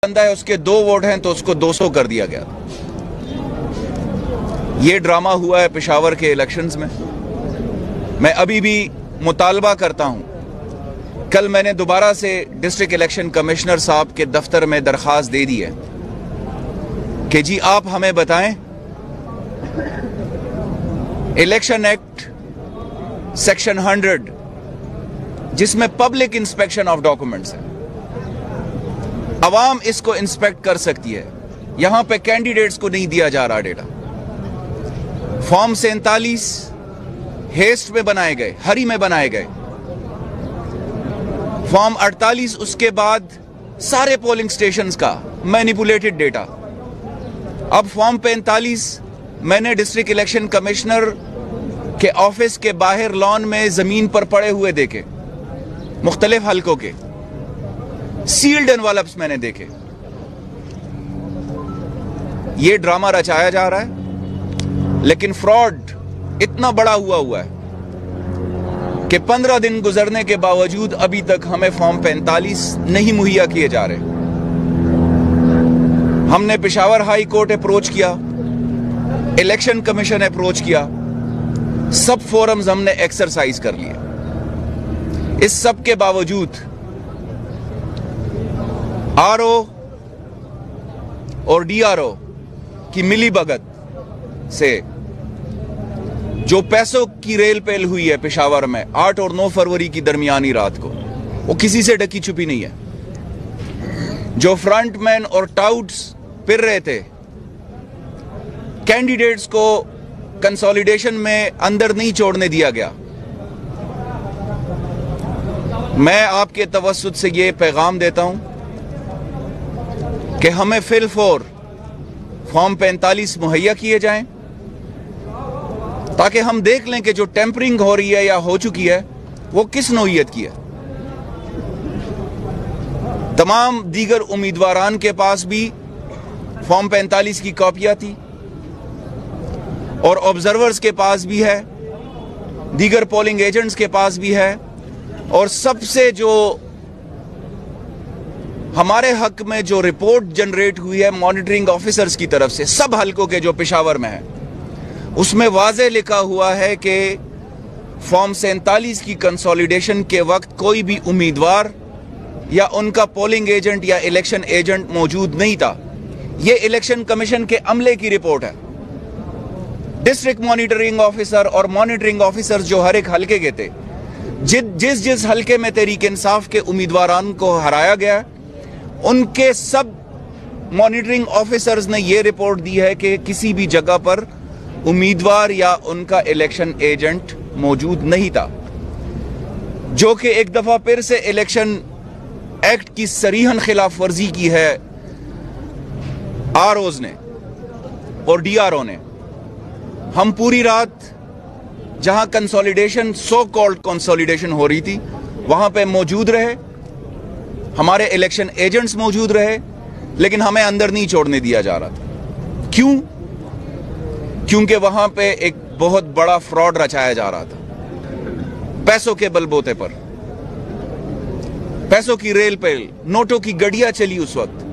بندہ ہے اس کے 2 ووٹ ہیں تو اس کو 200 کر دیا گیا. یہ ڈرامہ ہوا ہے پشاور کے الیکشنز میں. میں ابھی بھی مطالبہ کرتا ہوں. کل میں نے دوبارہ سے ڈسٹرکٹ الیکشن کمشنر صاحب کے دفتر میں درخواست دے دی ہے کہ جی آپ ہمیں بتائیں الیکشن ایکٹ سیکشن 100 جس میں پبلک انسپیکشن آف ڈاکومنٹس ہے، عوام اس کو انسپیکٹ کر سکتی ہے. یہاں پہ کینڈیڈیٹس کو نہیں دیا جا رہا ڈیٹا. فارم 47 ہیسٹ میں بنائے گئے، ہری میں بنائے گئے. فارم 48 اس کے بعد سارے پولنگ سٹیشنز کا مینیپولیٹڈ ڈیٹا. اب فارم 45 میں نے ڈسٹرکٹ الیکشن کمشنر کے آفس کے باہر لان میں زمین پر پڑے ہوئے دیکھے، مختلف حلقوں کے سیلڈ انویلپس میں نے دیکھے. یہ ڈرامہ رچایا جا رہا ہے، لیکن فراڈ اتنا بڑا ہوا ہے کہ 15 دن گزرنے کے باوجود ابھی تک ہمیں فارم 45 نہیں مہیا کیے جا رہے. ہم نے پشاور ہائی کورٹ اپروچ کیا، الیکشن کمیشن اپروچ کیا، سب فورمز ہم نے ایکسرسائز کر لیے. اس سب کے باوجود آر او اور ڈی آر او کی ملی بھگت سے جو پیسوں کی ریل پیل ہوئی ہے پشاور میں 8 اور 9 فروری کی درمیانی رات کو، وہ کسی سے ڈکی چھپی نہیں ہے. جو فرنٹ مین اور ٹاؤٹس پھر رہے تھے، کینڈیڈیٹس کو کنسولیڈیشن میں اندر نہیں چھوڑنے دیا گیا. میں آپ کے توسط سے یہ پیغام دیتا ہوں کہ ہمیں فی الفور فارم 45 مہیا کیے جائیں تاکہ ہم دیکھ لیں کہ جو ٹیمپرنگ ہو رہی ہے یا ہو چکی ہے وہ کس نوعیت کی ہے. تمام دیگر امیدواران کے پاس بھی فارم 45 کی کاپیاں تھی اور آبزرورز کے پاس بھی ہے، دیگر پولنگ ایجنٹس کے پاس بھی ہے. اور سب سے جو ہمارے حق میں جو رپورٹ جنریٹ ہوئی ہے مانیٹرنگ آفیسرز کی طرف سے سب حلقوں کے جو پشاور میں ہے، اس میں واضح لکھا ہوا ہے کہ فارم 47 کی کنسولیڈیشن کے وقت کوئی بھی امیدوار یا ان کا پولنگ ایجنٹ یا الیکشن ایجنٹ موجود نہیں تھا. یہ الیکشن کمیشن کے عملے کی رپورٹ ہے. ڈسٹرکٹ مانیٹرنگ آفیسر اور مانیٹرنگ آفیسرز جو ہر ایک حلقے کے تھے، جس حلقے میں تحریک انصاف کے امیدواران کو ہرایا گیا، ان کے سب مانیٹرنگ آفیسرز نے یہ رپورٹ دی ہے کہ کسی بھی جگہ پر امیدوار یا ان کا الیکشن ایجنٹ موجود نہیں تھا، جو کہ ایک دفعہ پھر سے الیکشن ایکٹ کی صریحاً خلاف ورزی کی ہے آر اوز نے اور ڈی آر او نے. ہم پوری رات جہاں کنسولیڈیشن سو کالڈ کنسولیڈیشن ہو رہی تھی وہاں پہ موجود رہے، ہمارے الیکشن ایجنٹس موجود رہے، لیکن ہمیں اندر نہیں چھوڑنے دیا جا رہا تھا. کیوں؟ کیونکہ وہاں پہ ایک بہت بڑا فراڈ رچایا جا رہا تھا پیسوں کے بل بوتے پر. پیسوں کی ریل پیل، نوٹوں کی گڑیاں چلی اس وقت.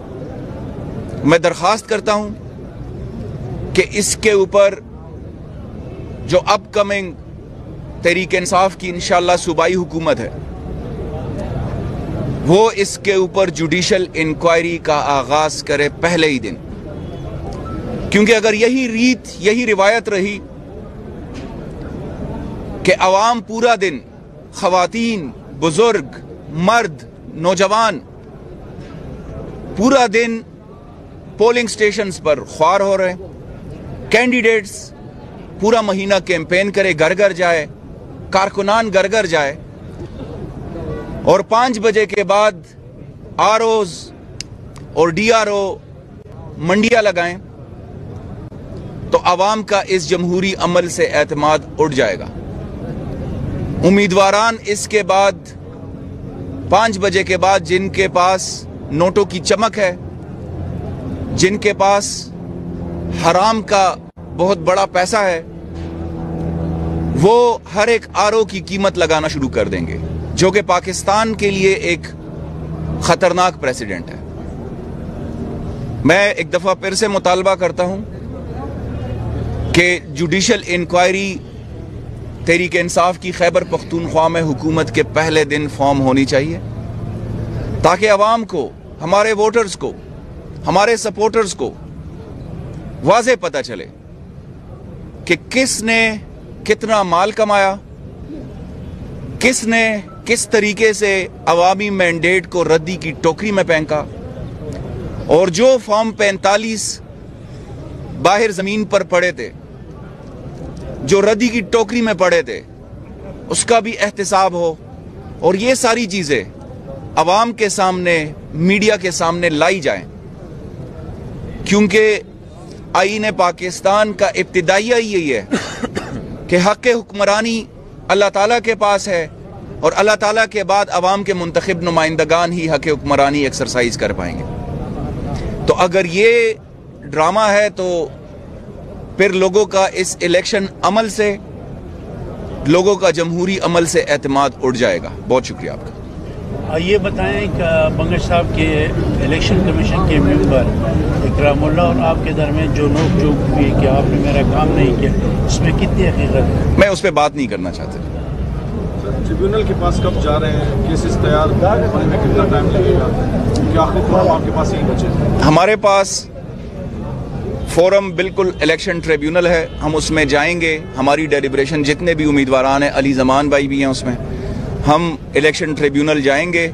میں درخواست کرتا ہوں کہ اس کے اوپر جو اپ کمنگ تحریک انصاف کی انشاءاللہ صوبائی حکومت ہے، وہ اس کے اوپر جوڈیشل انکوائری کا آغاز کرے پہلے ہی دن. کیونکہ اگر یہی روایت رہی کہ عوام پورا دن، خواتین، بزرگ، مرد، نوجوان پورا دن پولنگ سٹیشنز پر خوار ہو رہے، کینڈیڈیٹس پورا مہینہ کیمپین کرے، گھر گھر جائے، کارکنان گھر گھر جائے، اور 5 بجے کے بعد آر اوز اور ڈی آر او منڈیاں لگائیں، تو عوام کا اس جمہوری عمل سے اعتماد اٹھ جائے گا. امیدواران اس کے بعد 5 بجے کے بعد جن کے پاس نوٹوں کی چمک ہے، جن کے پاس حرام کا بہت بڑا پیسہ ہے، وہ ہر ایک آر او کی قیمت لگانا شروع کر دیں گے، جو کہ پاکستان کے لیے ایک خطرناک پریسیڈنٹ ہے. میں ایک دفعہ پھر سے مطالبہ کرتا ہوں کہ جوڈیشل انکوائری تحریک انصاف کی خیبر پختونخوا میں حکومت کے پہلے دن فارم ہونی چاہیے، تاکہ عوام کو، ہمارے ووٹرز کو، ہمارے سپورٹرز کو واضح پتہ چلے کہ کس نے کتنا مال کمایا، کس نے کس طریقے سے عوامی مینڈیٹ کو ردی کی ٹوکری میں پھینکا، اور جو فارم 45 باہر زمین پر پڑے تھے، جو ردی کی ٹوکری میں پڑے تھے، اس کا بھی احتساب ہو، اور یہ ساری چیزیں عوام کے سامنے، میڈیا کے سامنے لائی جائیں، کیونکہ آئین پاکستان کا ابتدائیہ یہی ہے کہ حق حکمرانی اللہ تعالیٰ کے پاس ہے، اور اللہ تعالیٰ کے بعد عوام کے منتخب نمائندگان ہی حق حکمرانی ایکسرسائز کر پائیں گے۔ تو اگر یہ ڈرامہ ہے تو پھر لوگوں کا اس الیکشن عمل سے، لوگوں کا جمہوری عمل سے اعتماد اٹھ جائے گا۔ بہت شکریہ آپ کا۔ یہ بتائیں کہ بنگش صاحب کے الیکشن کمیشن کے ممبر اکرام اللہ اور آپ کے درمیان جو نوک جھوک ہوئی کہ آپ نے میرا کام نہیں کیا، اس میں کتنی حقیقت ہے؟ میں اس پہ بات نہیں کرنا چاہتا۔ ٹریبیونل کے پاس کب جا رہے ہیں؟ کیسز تیار ہونے میں کتنا ٹائم لگے گا؟ کیا آخری فارم آپ کے پاس یہی بچے؟ ہمارے پاس فورم بالکل الیکشن ٹریبیونل ہے، ہم اس میں جائیں گے۔ ہماری ڈیلیبریشن جتنے بھی امیدواران ہیں، علی زمان بھائی بھی ہیں اس میں، ہم الیکشن ٹریبیونل جائیں گے۔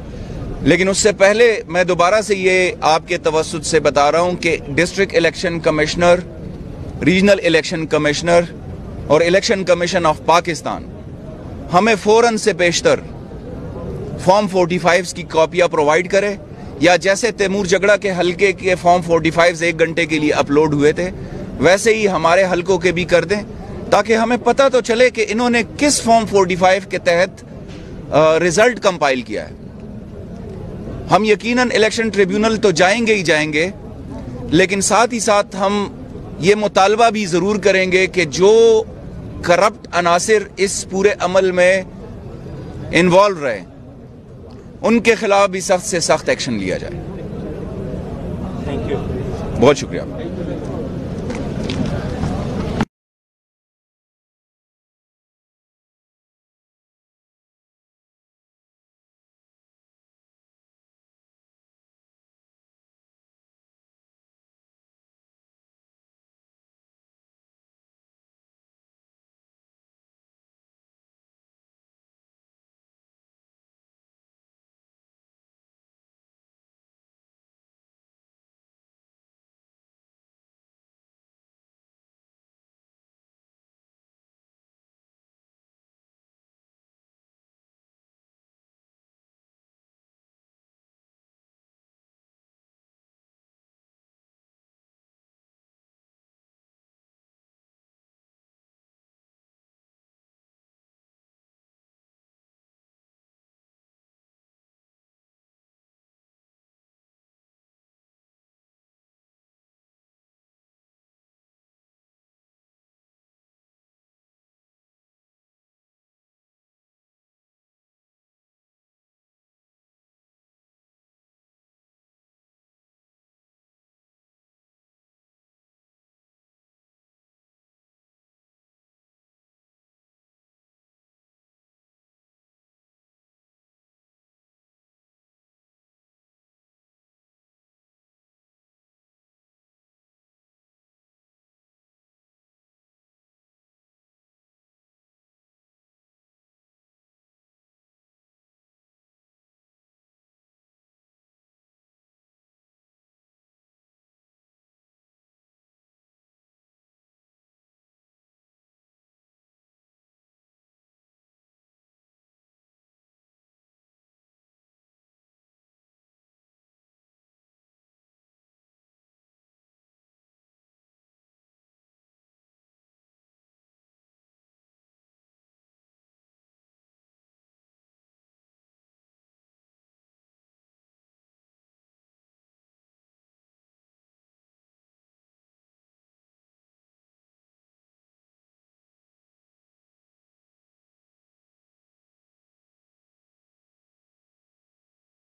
لیکن اس سے پہلے میں دوبارہ سے یہ آپ کے توسط سے بتا رہا ہوں کہ district election commissioner, regional election commissioner اور الیکشن کمیشن آف پاکستان ہمیں فوراً سے بیشتر فارم 45 کی کاپیاں پرووائیڈ کرے، یا جیسے تیمور جگڑا کے حلقے کے فارم 45 1 گھنٹے کے لیے اپلوڈ ہوئے تھے، ویسے ہی ہمارے حلقوں کے بھی کر دیں، تاکہ ہمیں پتہ تو چلے کہ انہوں نے کس فارم 45 کے تحت رزلٹ کمپائل کیا ہے۔ ہم یقیناً الیکشن ٹریبیونل تو جائیں گے ہی جائیں گے، لیکن ساتھ ہی ساتھ ہم یہ مطالبہ بھی ضرور کریں گے کہ جو کرپٹ عناصر اس پورے عمل میں انوالو رہے، ان کے خلاف بھی سخت سے سخت ایکشن لیا جائے۔ تھینک یو، بہت شکریہ۔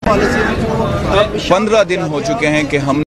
پالیسی 15 دن ہو چکے ہیں کہ ہم